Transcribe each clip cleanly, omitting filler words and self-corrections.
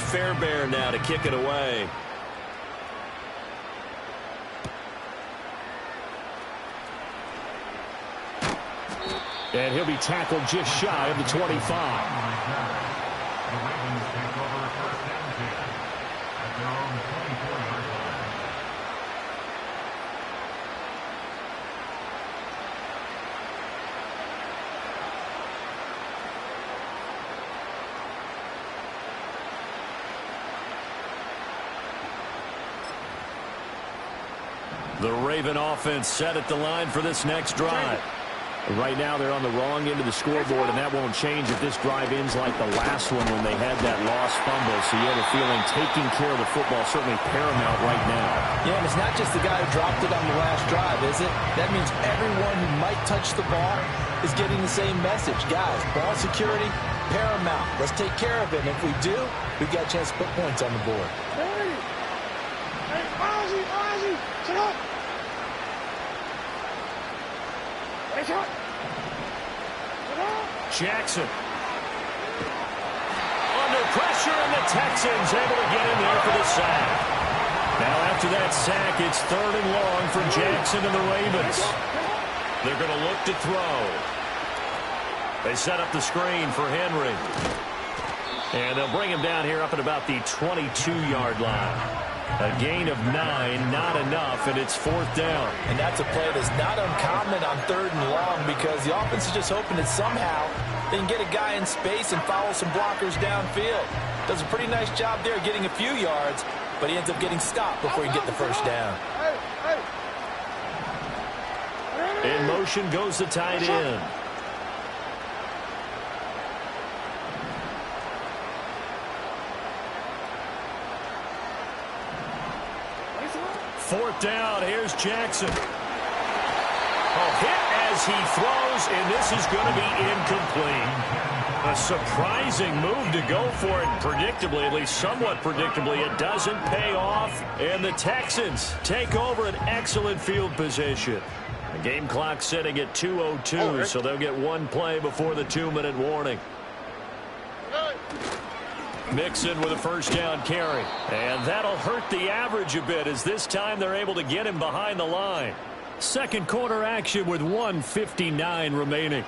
Fairbairn now to kick it away. And he'll be tackled just shy of the 25. The Raven offense set at the line for this next drive. Right now they're on the wrong end of the scoreboard, and that won't change if this drive ends like the last one when they had that lost fumble. So you have a feeling taking care of the football is certainly paramount right now. Yeah, and it's not just the guy who dropped it on the last drive, is it? That means everyone who might touch the ball is getting the same message. Guys, ball security, paramount. Let's take care of it. And if we do, we've got a chance to put points on the board. Jackson. Under pressure, and the Texans able to get in there for the sack. Now after that sack, it's 3rd and long for Jackson and the Ravens. They're going to look to throw. They set up the screen for Henry. And they'll bring him down here up at about the 22-yard line. A gain of 9, not enough, and it's 4th down. And that's a play that's not uncommon on 3rd and long because the offense is just hoping that somehow they can get a guy in space and follow some blockers downfield. Does a pretty nice job there getting a few yards, but he ends up getting stopped before he can get the first down. In motion goes the tight end. Fourth down, here's Jackson. Hit as he throws, and this is going to be incomplete. A surprising move to go for it, predictably, at least somewhat predictably. It doesn't pay off, and the Texans take over an excellent field position. The game clock sitting at 2:02, so they'll get one play before the 2-minute warning. Mixon with a first down carry. And that'll hurt the average a bit as this time they're able to get him behind the line. Second quarter action with 1:59 remaining.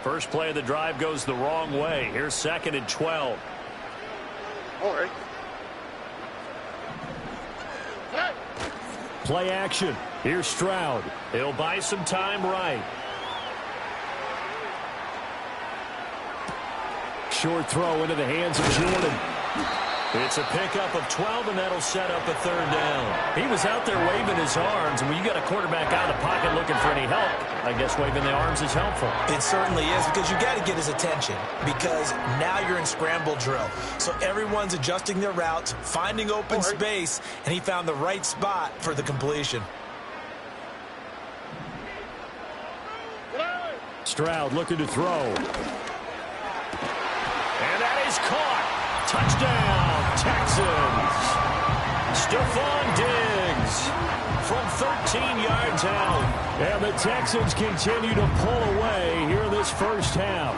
First play of the drive goes the wrong way. Here's 2nd and 12. Play action. Here's Stroud. He'll buy some time right. Short throw into the hands of Jordan. It's a pickup of 12, and that'll set up a 3rd down. He was out there waving his arms, and when you got a quarterback out of the pocket looking for any help, I guess waving the arms is helpful. It certainly is, because you got to get his attention, because now you're in scramble drill. So everyone's adjusting their routes, finding open space, and he found the right spot for the completion. Stroud looking to throw. And that is caught. Touchdown, Texans. Stephon Diggs from 13 yards out. And the Texans continue to pull away here in this first half.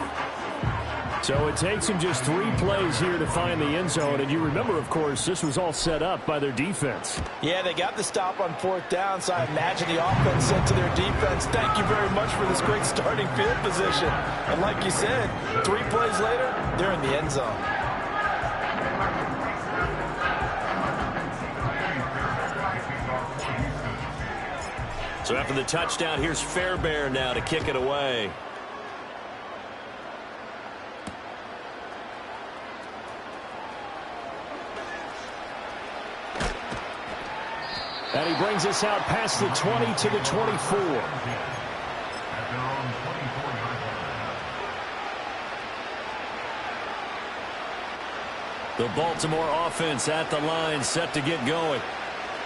So it takes them just 3 plays here to find the end zone. And you remember, of course, this was all set up by their defense. Yeah, they got the stop on 4th down, so I imagine the offense said to their defense, thank you very much for this great starting field position. And like you said, 3 plays later, they're in the end zone. So after the touchdown, here's Fairbairn now to kick it away. And he brings us out past the 20 to the 24. The Baltimore offense at the line, set to get going.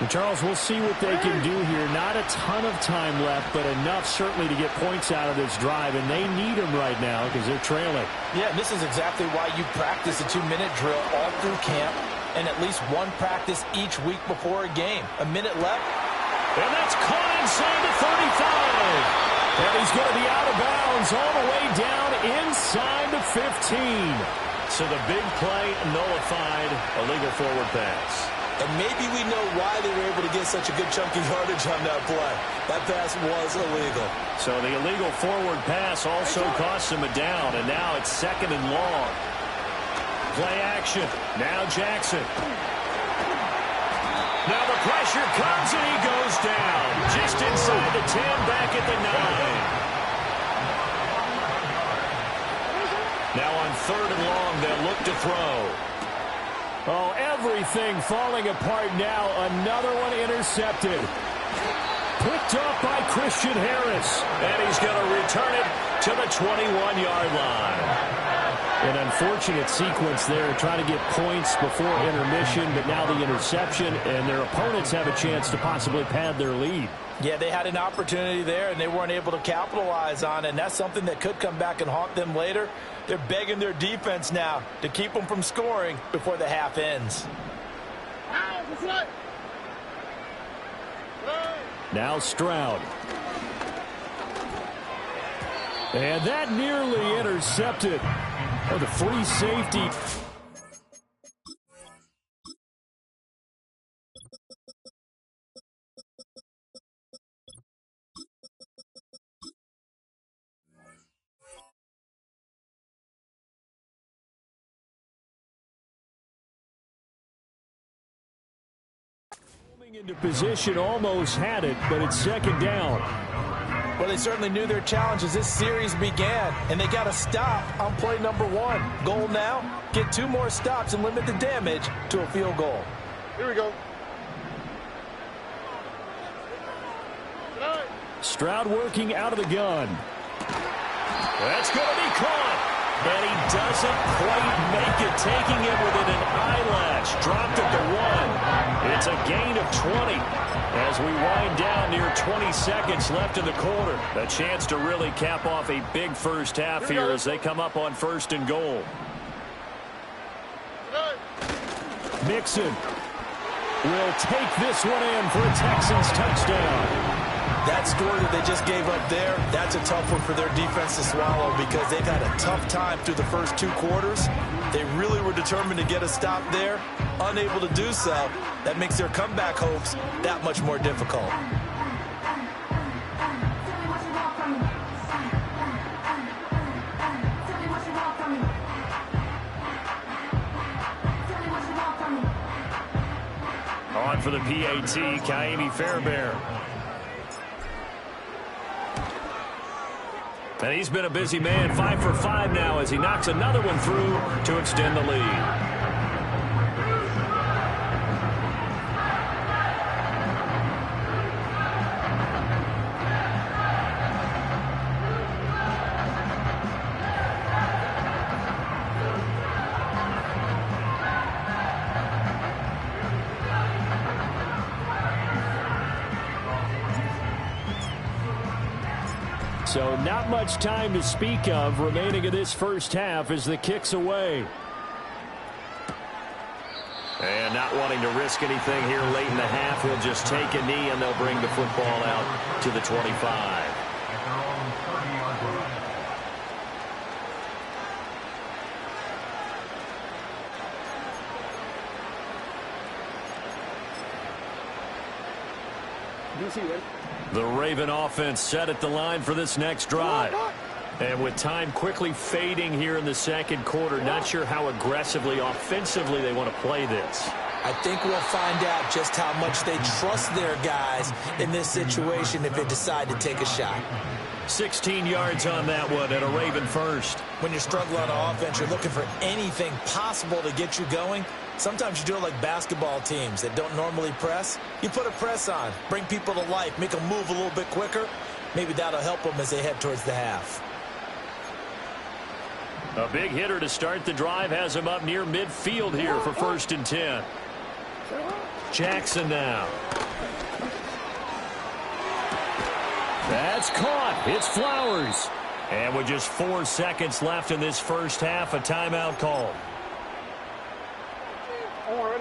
And Charles, we'll see what they can do here. Not a ton of time left, but enough certainly to get points out of this drive, and they need them right now because they're trailing. Yeah, and this is exactly why you practice a 2-minute drill all through camp and at least one practice each week before a game. A minute left. And that's caught inside the 35. And he's going to be out of bounds all the way down inside the 15. So the big play nullified, illegal forward pass. And maybe we know why they were able to get such a good chunky yardage on that play. That pass was illegal. So the illegal forward pass also cost him a down, and now it's 2nd and long. Play action. Now Jackson. Now the pressure comes, and he goes down. Just inside the 10, back at the 9. Now on 3rd and long, they'll look to throw. Oh, everything falling apart now. Another one intercepted. Picked up by Christian Harris. And he's going to return it to the 21-yard line. An unfortunate sequence there, trying to get points before intermission, but now the interception, and their opponents have a chance to possibly pad their lead. Yeah, they had an opportunity there, and they weren't able to capitalize on it, and that's something that could come back and haunt them later. They're begging their defense now to keep them from scoring before the half ends. Now Stroud. And that nearly intercepted. Oh, the free safety. Into position, almost had it, but it's 2nd down. Well, they certainly knew their challenge as this series began, and they got to stop on play number 1. Goal now, get 2 more stops and limit the damage to a field goal. Here we go. Stroud working out of the gun. That's going to be caught. And he doesn't quite make it, taking it within an eyelash. Dropped at the 1. It's a gain of 20 as we wind down near 20 seconds left in the quarter. A chance to really cap off a big first half here as they come up on 1st and goal. Mixon will take this one in for a Texans touchdown. That score that they just gave up there, that's a tough one for their defense to swallow because they've had a tough time through the first 2 quarters. They really were determined to get a stop there, unable to do so. That makes their comeback hopes that much more difficult. On for the PAT, Kaimi Fairbairn. And he's been a busy man, 5 for 5 now as he knocks another one through to extend the lead. So not much time to speak of remaining in this first half as the kick's away. And not wanting to risk anything here late in the half, he'll just take a knee and they'll bring the football out to the 25. The Raven offense set at the line for this next drive. And with time quickly fading here in the second quarter, not sure how aggressively, offensively they want to play this. I think we'll find out just how much they trust their guys in this situation if they decide to take a shot. 16 yards on that one and a Raven first. When you struggle on offense, you're looking for anything possible to get you going. Sometimes you do it like basketball teams that don't normally press. You put a press on, bring people to life, make them move a little bit quicker. Maybe that'll help them as they head towards the half. A big hitter to start the drive has him up near midfield here for 1st and 10. Jackson now. That's caught. It's Flowers. And with just 4 seconds left in this first half, a timeout call. Report.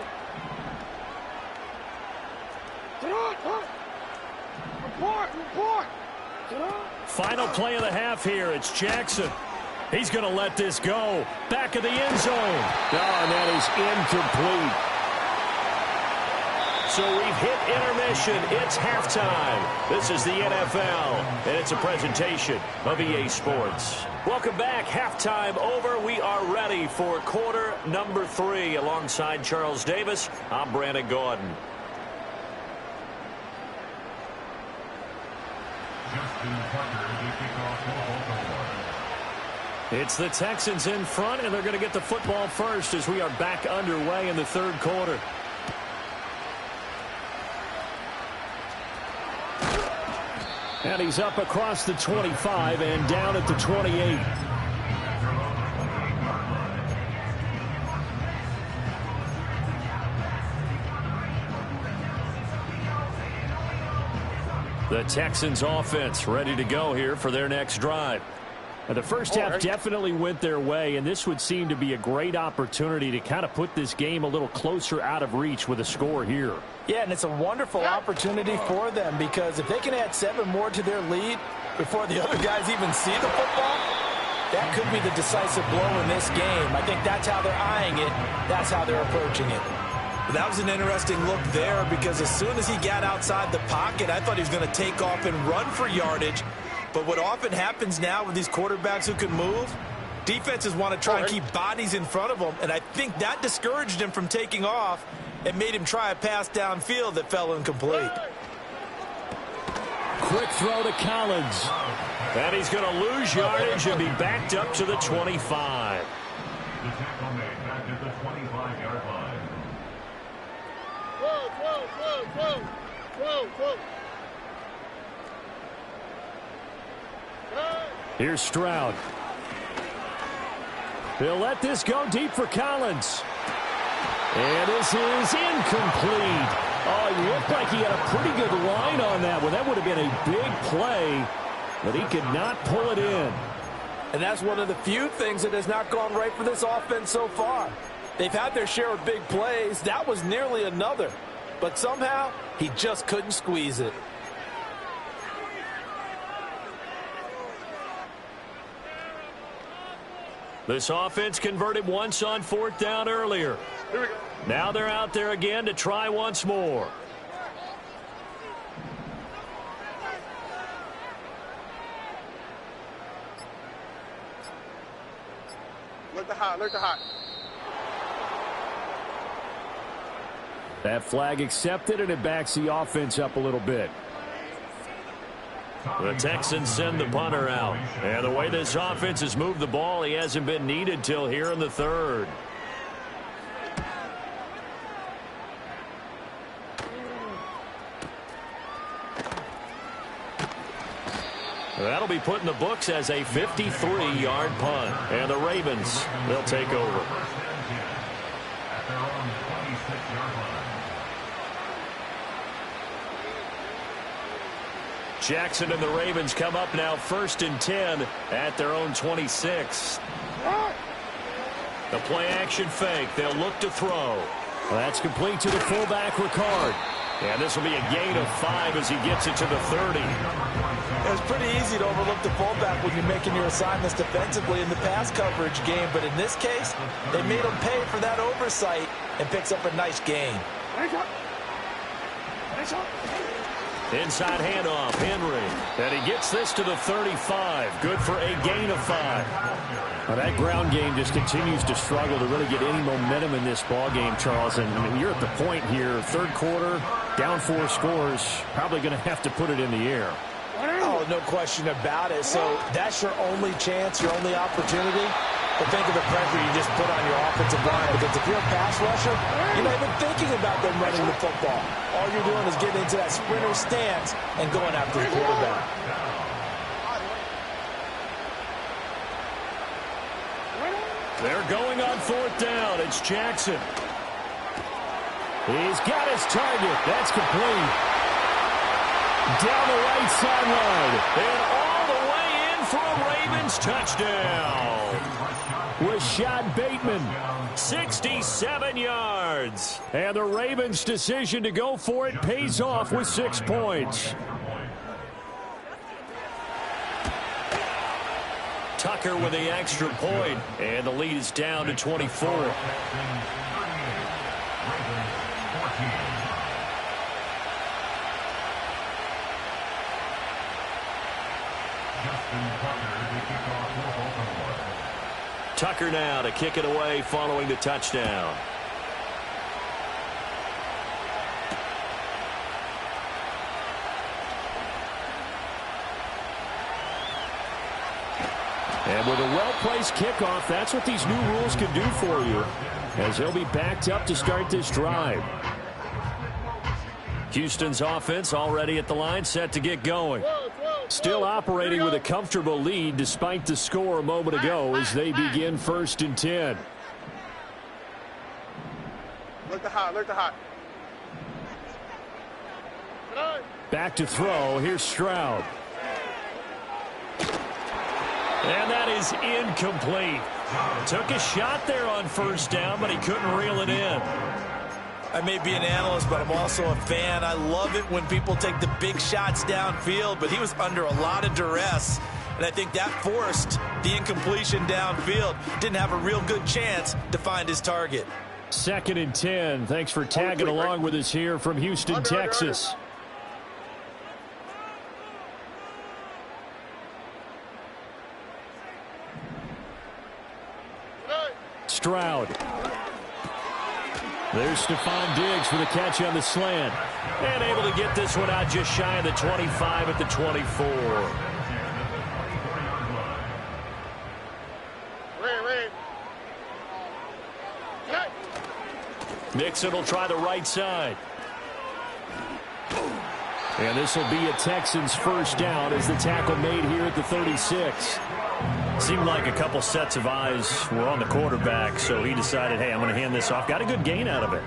Final play of the half here. It's Jackson. He's going to let this go. Back of the end zone. Oh, and that is incomplete. So we've hit intermission. It's halftime. This is the NFL, and it's a presentation of EA Sports. Welcome back. Halftime over. We are ready for quarter number 3. Alongside Charles Davis, I'm Brandon Gordon. It's the Texans in front, and they're going to get the football first as we are back underway in the third quarter. And he's up across the 25 and down at the 28. The Texans offense ready to go here for their next drive. Now, the first half definitely went their way, and this would seem to be a great opportunity to kind of put this game a little closer out of reach with a score here. Yeah, and it's a wonderful opportunity for them because if they can add 7 more to their lead before the other guys even see the football, that could be the decisive blow in this game. I think that's how they're eyeing it. That's how they're approaching it. That was an interesting look there because as soon as he got outside the pocket, I thought he was going to take off and run for yardage. But what often happens now with these quarterbacks who can move, defenses want to try and keep bodies in front of them, and I think that discouraged him from taking off and made him try a pass downfield that fell incomplete. Quick throw to Collins. And he's going to lose yardage and be backed up to the 25. The tackle made back at the 25-yard line. Whoa. Here's Stroud. He'll let this go deep for Collins. And this is incomplete. Oh, it looked like he had a pretty good line on that one. That would have been a big play, but he could not pull it in. And that's one of the few things that has not gone right for this offense so far. They've had their share of big plays. That was nearly another. But somehow, he just couldn't squeeze it. This offense converted once on 4th down earlier. Here we go. Now they're out there again to try once more. Look the hot. That flag accepted, and it backs the offense up a little bit. The Texans send the punter out. And the way this offense has moved the ball, he hasn't been needed till here in the third. That'll be put in the books as a 53-yard punt. And the Ravens, they'll take over. At their own 26-yard line. Jackson and the Ravens come up now 1st and 10 at their own 26. The play action fake. They'll look to throw. Well, that's complete to the fullback, Ricard. And this will be a gain of 5 as he gets it to the 30. It's pretty easy to overlook the fullback when you're making your assignments defensively in the pass coverage game. But in this case, they made him pay for that oversight and picks up a nice gain. Inside handoff, Henry. And he gets this to the 35. Good for a gain of 5. Well, that ground game just continues to struggle to really get any momentum in this ball game, Charles. And I mean, you're at the point here, third quarter, down 4 scores, probably going to have to put it in the air. Oh, no question about it. So that's your only chance, your only opportunity. But think of the pressure you just put on your offensive line, because if you're a pass rusher, you're not even thinking about them running the football. All you're doing is getting into that sprinter stance and going after the quarterback. They're going on 4th down. It's Jackson. He's got his target. That's complete. Down the right sideline. And all the way in for a Ravens touchdown. Rashad Bateman. 67 yards. And the Ravens' decision to go for it pays off with 6 points. Tuck Tucker with the extra point, and the lead is down to 24. Tucker now to kick it away following the touchdown. And with a well-placed kickoff, that's what these new rules can do for you, as he'll be backed up to start this drive. Houston's offense already at the line, set to get going. Still operating with a comfortable lead despite the score a moment ago as they begin 1st and 10. Look to hot, look to hot. Back to throw. Here's Stroud. And that is incomplete. Took a shot there on 1st down, but he couldn't reel it in. I may be an analyst, but I'm also a fan. I love it when people take the big shots downfield, but he was under a lot of duress, and I think that forced the incompletion downfield. Didn't have a real good chance to find his target. 2nd and 10. Thanks for tagging along with us here from Houston, Texas. Stroud. There's Stephon Diggs for the catch on the slant. And able to get this one out just shy of the 25 at the 24. Mixon will try the right side. And this will be a Texans 1st down as the tackle made here at the 36. Seemed like a couple sets of eyes were on the quarterback, so he decided, hey, I'm going to hand this off. Got a good gain out of it.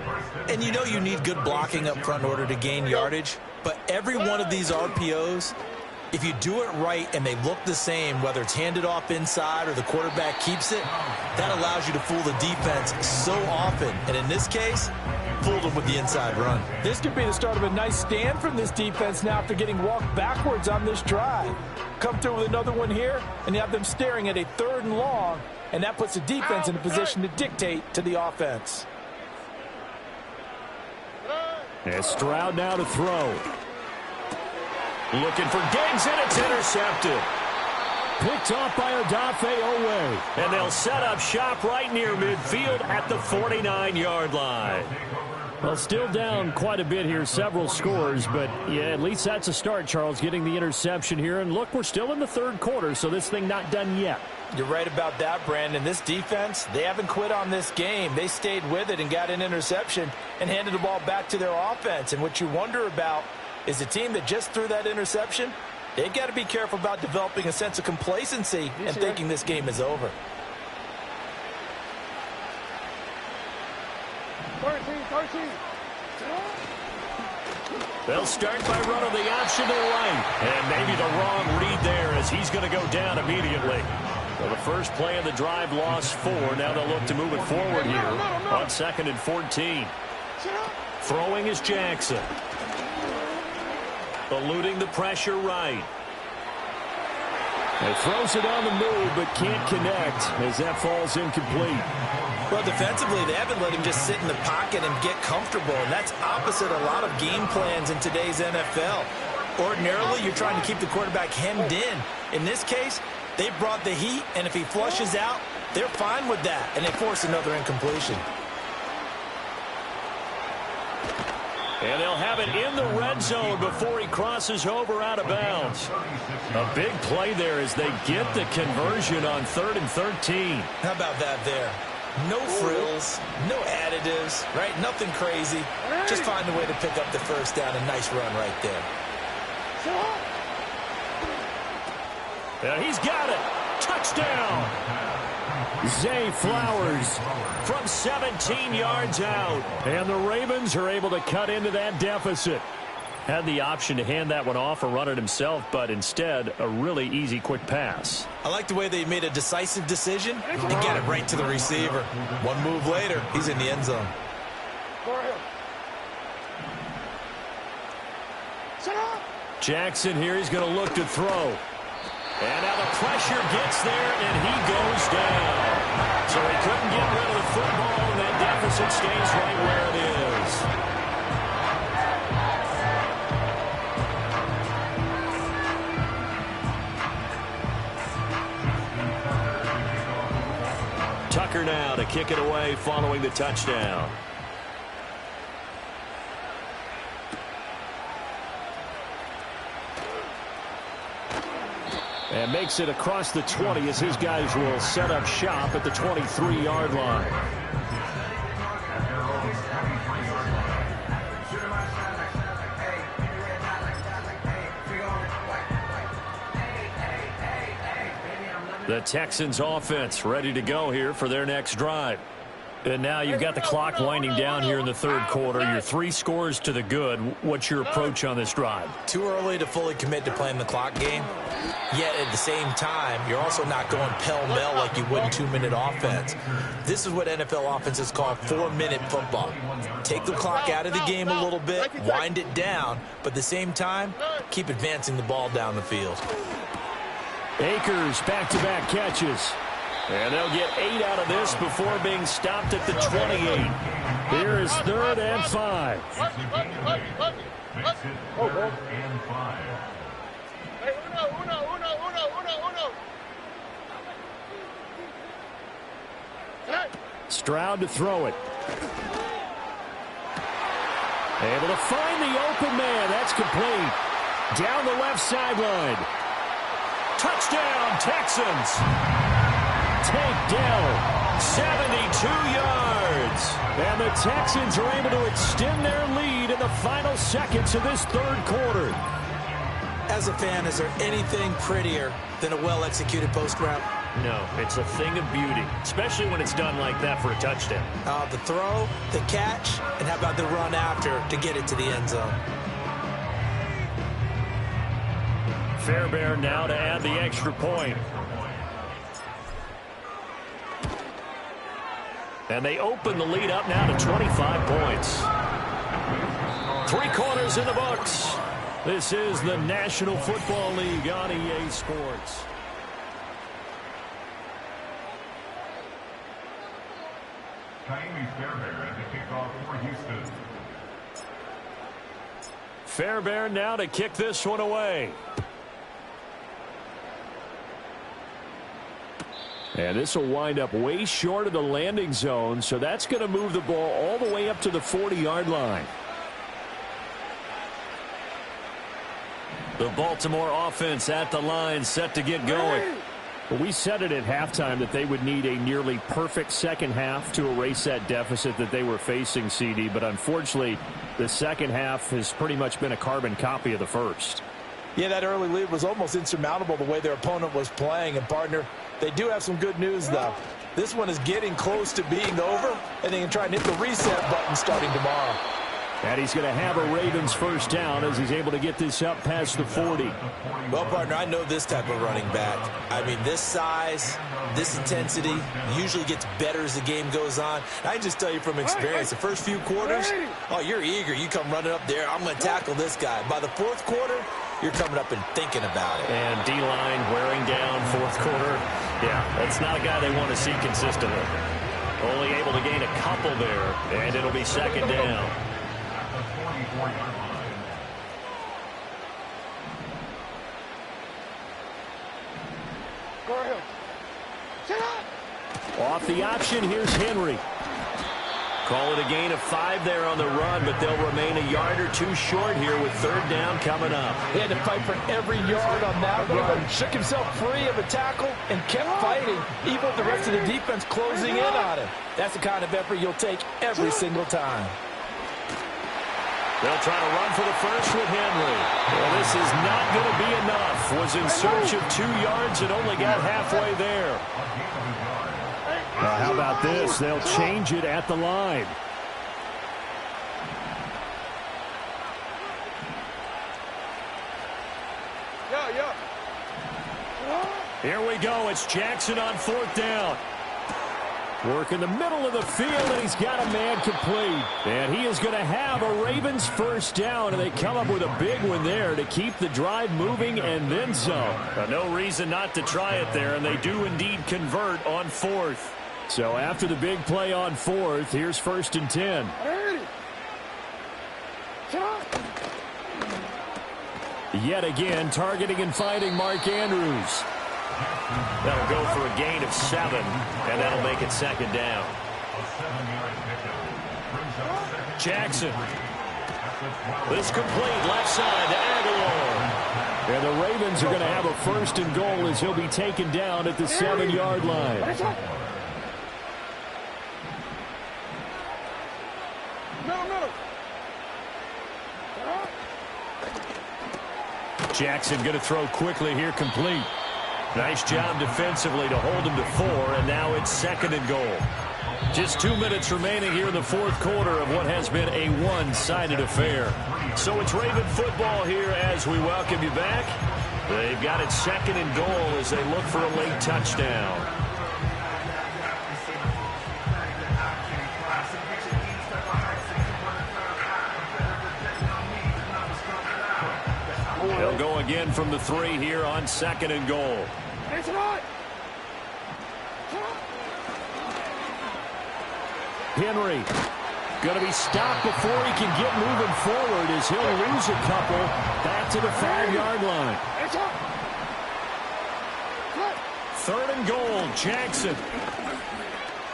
And you know you need good blocking up front in order to gain yardage, but every one of these RPOs, if you do it right and they look the same, whether it's handed off inside or the quarterback keeps it, that allows you to fool the defense so often. And in this case, fooled them with the inside run. This could be the start of a nice stand from this defense now after getting walked backwards on this drive. Come through with another one here, and you have them staring at a 3rd and long, and that puts the defense in a position to dictate to the offense. And Stroud now to throw. Looking for Diggs, and it's intercepted. Picked off by Odafe Owe. And they'll set up shop right near midfield at the 49-yard line. Well, still down quite a bit here, several scores, but yeah, at least that's a start, Charles, getting the interception here. And look, we're still in the 3rd quarter, so this thing not done yet. You're right about that, Brandon. This defense, they haven't quit on this game. They stayed with it and got an interception and handed the ball back to their offense. And what you wonder about is the team that just threw that interception, they've got to be careful about developing a sense of complacency and thinking this game is over. 13. They'll start by running the option to the right. And maybe the wrong read there as he's going to go down immediately. Well, the first play of the drive lost 4. Now they'll look to move it forward here on 2nd and 14. Throwing is Jackson. Eluding the pressure right. He throws it on the move but can't connect as that falls incomplete. Well, defensively, they haven't let him just sit in the pocket and get comfortable, and that's opposite a lot of game plans in today's NFL. Ordinarily, you're trying to keep the quarterback hemmed in. In this case, they brought the heat, and if he flushes out, they're fine with that, and they force another incompletion. And they'll have it in the red zone before he crosses over out of bounds. A big play there as they get the conversion on 3rd and 13. How about that there? No frills, no additives, right? Nothing crazy. Just find a way to pick up the 1st down. A nice run right there. And he's got it. Touchdown. Zay Flowers From 17 yards out. and the Ravens are able to cut into that deficit. Had the option to hand that one off or run it himself, but instead a really easy quick pass. I like the way they made a decisive decision and get it right to the receiver. One move later, he's in the end zone. Jackson here, he's going to look to throw. And now the pressure gets there, and he goes down. So he couldn't get rid of the football, and that deficit stays right where it is. Tucker now to kick it away following the touchdown. And makes it across the 20 as his guys will set up shop at the 23-yard line. The Texans offense ready to go here for their next drive. And now you've got the clock winding down here in the third quarter. You're 3 scores to the good. What's your approach on this drive? Too early to fully commit to playing the clock game. Yet at the same time, you're also not going pell-mell like you would in 2-minute offense. This is what NFL offenses call 4-minute football. Take the clock out of the game a little bit, wind it down, but at the same time, keep advancing the ball down the field. Akers back-to-back catches. And they'll get 8 out of this before being stopped at the 28. Here is 3rd and 5. Stroud to throw it. Able to find the open man. That's complete. Down the left sideline. Touchdown, Texans. Takedown. 72 yards. And the Texans are able to extend their lead in the final seconds of this third quarter. As a fan, is there anything prettier than a well-executed post route? No, it's a thing of beauty, especially when it's done like that for a touchdown. The throw, the catch, and how about the run after to get it to the end zone? Fairbairn now to add the extra point. And they open the lead up now to 25 points. 3 quarters in the books. This is the National Football League on EA Sports. Fairbairn now to kick this one away. And this will wind up way short of the landing zone, so that's going to move the ball all the way up to the 40-yard line. The Baltimore offense at the line, set to get going. Well, we said it at halftime that they would need a nearly perfect second half to erase that deficit that they were facing, CD, but unfortunately, the second half has pretty much been a carbon copy of the first. Yeah, that early lead was almost insurmountable the way their opponent was playing. And, partner, they do have some good news, though. This one is getting close to being over, and they can try and hit the reset button starting tomorrow. And he's going to have a Ravens first down as he's able to get this up past the 40. Well, partner, I know this type of running back. I mean, this size, this intensity usually gets better as the game goes on. I can just tell you from experience, the first few quarters, oh, you're eager. You come running up there, I'm going to tackle this guy. By the fourth quarter, you're coming up and thinking about it. And D-line wearing down fourth quarter. Yeah, that's not a guy they want to see consistently. Only able to gain a couple there, and it'll be second down. Off the option, here's Henry. Call it a gain of 5 there on the run, but they'll remain a yard or 2 short here with third down coming up. He had to fight for every yard on that run. Shook himself free of a tackle and kept fighting, even with the rest of the defense closing in on him. That's the kind of effort you'll take every single time. They'll try to run for the first with Henry. Well, this is not going to be enough. Was in search of 2 yards and only got halfway there. How about this? They'll change it at the line. Here we go. It's Jackson on fourth down. Working the middle of the field, and he's got a man complete. And he is going to have a Ravens first down, and they come up with a big one there to keep the drive moving and then some. No reason not to try it there, and they do indeed convert on 4th. So after the big play on 4th, here's 1st and 10. Yet again, targeting and finding Mark Andrews. That'll go for a gain of 7, and that'll make it 2nd down. Jackson. This complete left side to Aguilar. And the Ravens are going to have a 1st and goal as he'll be taken down at the 7-yard line. Jackson going to throw quickly here, complete. Nice job defensively to hold him to 4, and now it's 2nd and goal. Just 2 minutes remaining here in the 4th quarter of what has been a one-sided affair. So it's Raven football here as we welcome you back. They've got it 2nd and goal as they look for a late touchdown. They'll go again from the 3 here on 2nd and goal. Henry going to be stopped before he can get moving forward as he'll lose a couple back to the 5-yard line. 3rd and goal, Jackson.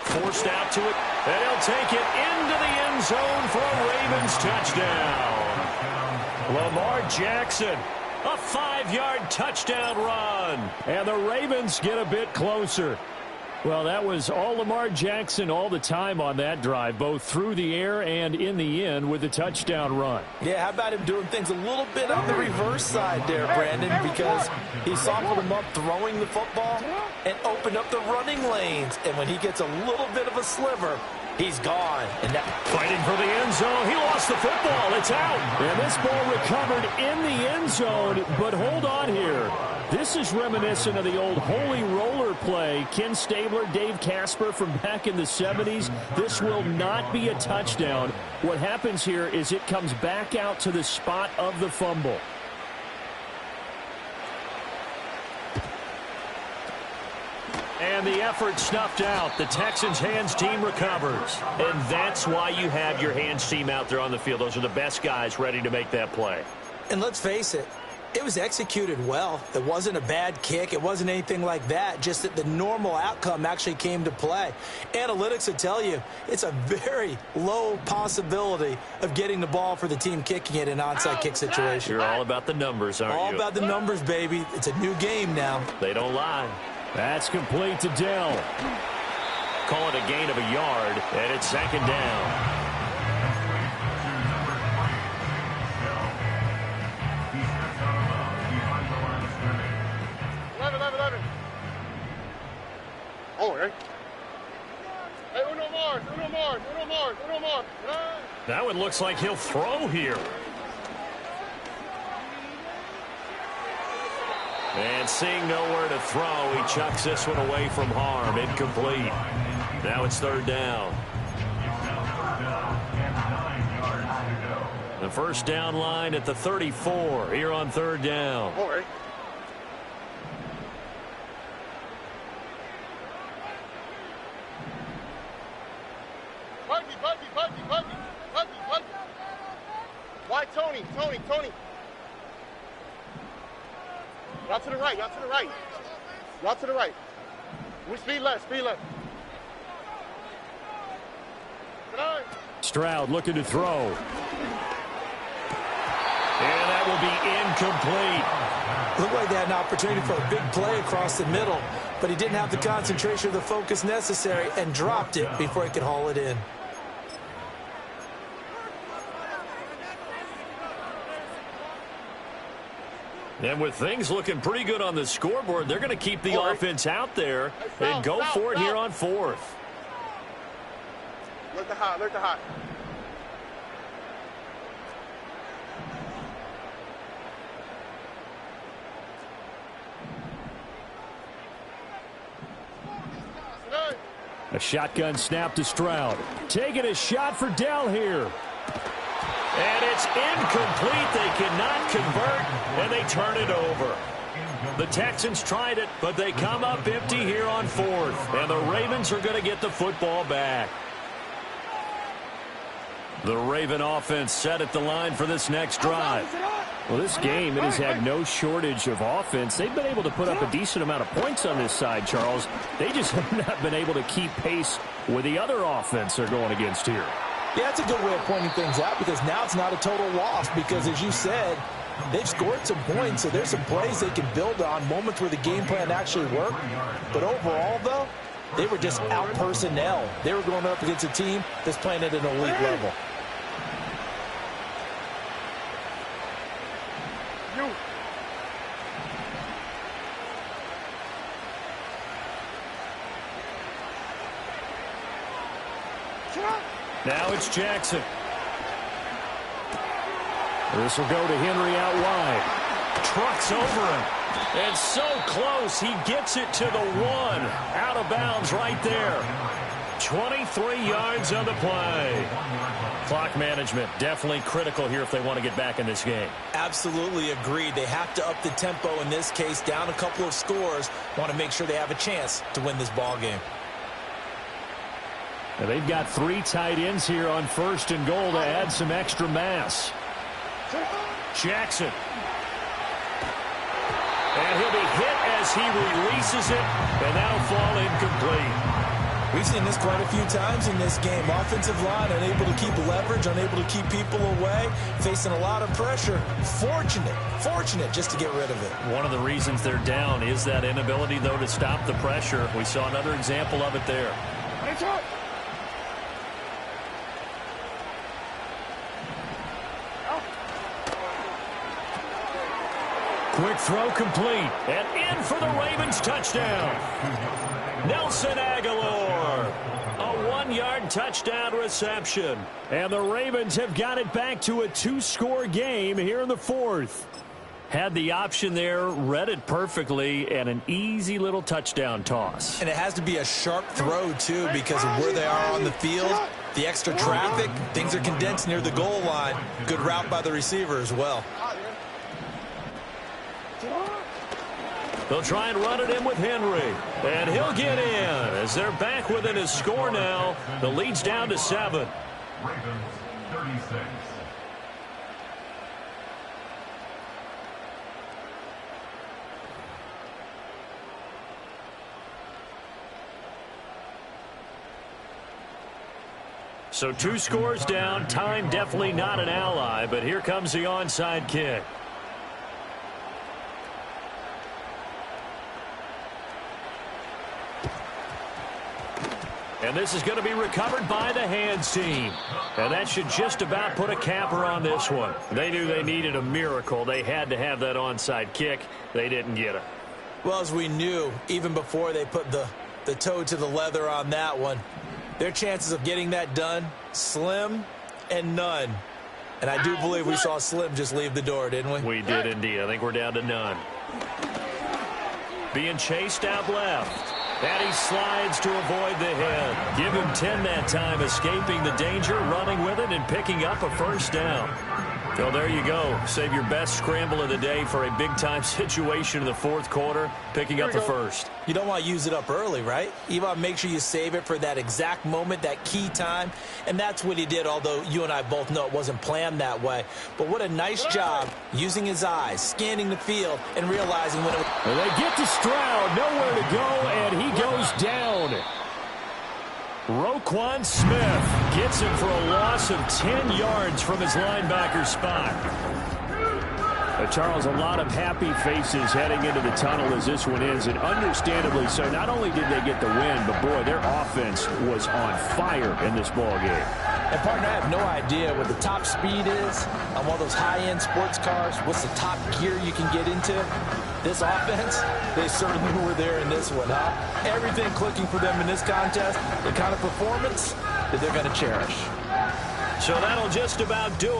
Forced out to it, and he'll take it into the end zone for a Ravens touchdown. Lamar Jackson, a 5-yard touchdown run. And the Ravens get a bit closer. Well, that was all Lamar Jackson all the time on that drive, both through the air and in the end with the touchdown run. Yeah, how about him doing things a little bit on the reverse side there, Brandon, because he softened him up throwing the football and opened up the running lanes. And when he gets a little bit of a sliver, he's gone. And that fighting for the end zone. He lost the football. It's out. And this ball recovered in the end zone, but hold on here. This is reminiscent of the old holy roller play. Ken Stabler, Dave Casper from back in the 70s. This will not be a touchdown. What happens here is it comes back out to the spot of the fumble. And the effort snuffed out. The Texans' hands team recovers. And that's why you have your hands team out there on the field. Those are the best guys ready to make that play. And let's face it, it was executed well. It wasn't a bad kick. It wasn't anything like that. Just that the normal outcome actually came to play. Analytics would tell you it's a very low possibility of getting the ball for the team kicking it in an onside kick situation. You're all about the numbers, aren't you? All about the numbers, baby. It's a new game now. They don't lie. That's complete to Dell. Call it a gain of a yard, and it's 2nd down. Oh, right. Hey, uno more. That one looks like he'll throw here. And seeing nowhere to throw, he chucks this one away from harm. Incomplete. Now it's 3rd down. The first down line at the 34 here on 3rd down. All right. Buggy. Why, Tony? Out to the right. Out to the right. We speed left. Stroud looking to throw. And that will be incomplete. Looked like they had an opportunity for a big play across the middle, but he didn't have the concentration or the focus necessary and dropped it before he could haul it in. And with things looking pretty good on the scoreboard, they're going to keep the offense out there and go for it here on 4th. Look the hot. A shotgun snap to Stroud. Taking a shot for Dell here. And it's incomplete. They cannot convert, and they turn it over. The Texans tried it, but they come up empty here on fourth. And the Ravens are going to get the football back. The Raven offense set at the line for this next drive. Well, this game, it has had no shortage of offense. They've been able to put up a decent amount of points on this side, Charles. They just have not been able to keep pace with the other offense they're going against here. Yeah, that's a good way of pointing things out because now it's not a total loss because, as you said, they've scored some points, so there's some plays they can build on, moments where the game plan actually worked. But overall, though, they were just out-personnel. They were going up against a team that's playing at an elite level. Now it's Jackson. This will go to Henry out wide. Trucks over him. And so close, he gets it to the one. Out of bounds right there. 23 yards on the play. Clock management definitely critical here if they want to get back in this game. Absolutely agreed. They have to up the tempo in this case, down a couple of scores. Want to make sure they have a chance to win this ball game. Now they've got 3 tight ends here on 1st and goal to add some extra mass. Jackson. And he'll be hit as he releases it, and that'll fall incomplete. We've seen this quite a few times in this game. Offensive line unable to keep leverage, unable to keep people away, facing a lot of pressure. Fortunate just to get rid of it. One of the reasons they're down is that inability, though, to stop the pressure. We saw another example of it there. Quick throw complete. And in for the Ravens touchdown. Nelson Aguilar. A 1-yard touchdown reception. And the Ravens have got it back to a 2-score game here in the 4th. Had the option there, read it perfectly, and an easy little touchdown toss. And it has to be a sharp throw, too, because of where they are on the field. The extra traffic, things are condensed near the goal line. Good route by the receiver as well. They'll try and run it in with Henry. And he'll get in as they're back within his score now. The lead's down to 7. Ravens 36. So 2 scores down. Time definitely not an ally, but here comes the onside kick. And this is going to be recovered by the hands team. And that should just about put a capper on this one. They knew they needed a miracle. They had to have that onside kick. They didn't get it. Well, as we knew, even before they put the toe to the leather on that one, their chances of getting that done, slim and none. And I do believe we saw Slim just leave the door, didn't we? We did indeed. I think we're down to none. Being chased out left. And he slides to avoid the hit. Give him 10 that time, escaping the danger, running with it, and picking up a first down. So there you go. Save your best scramble of the day for a big-time situation in the 4th quarter, picking up the first. You don't want to use it up early, right? You want to make sure you save it for that exact moment, that key time. And that's what he did, although you and I both know it wasn't planned that way. But what a nice job using his eyes, scanning the field, and realizing when it was... Well, they get to Stroud, nowhere to go, and he goes down. Roquan Smith gets him for a loss of 10 yards from his linebacker spot. Charles, a lot of happy faces heading into the tunnel as this one ends, and understandably so. Not only did they get the win, but boy, their offense was on fire in this ball game. And partner, I have no idea what the top speed is on one of those high-end sports cars. What's the top gear you can get into? This offense, they certainly were there in this one, huh? Everything clicking for them in this contest, the kind of performance that they're going to cherish. So that'll just about do it.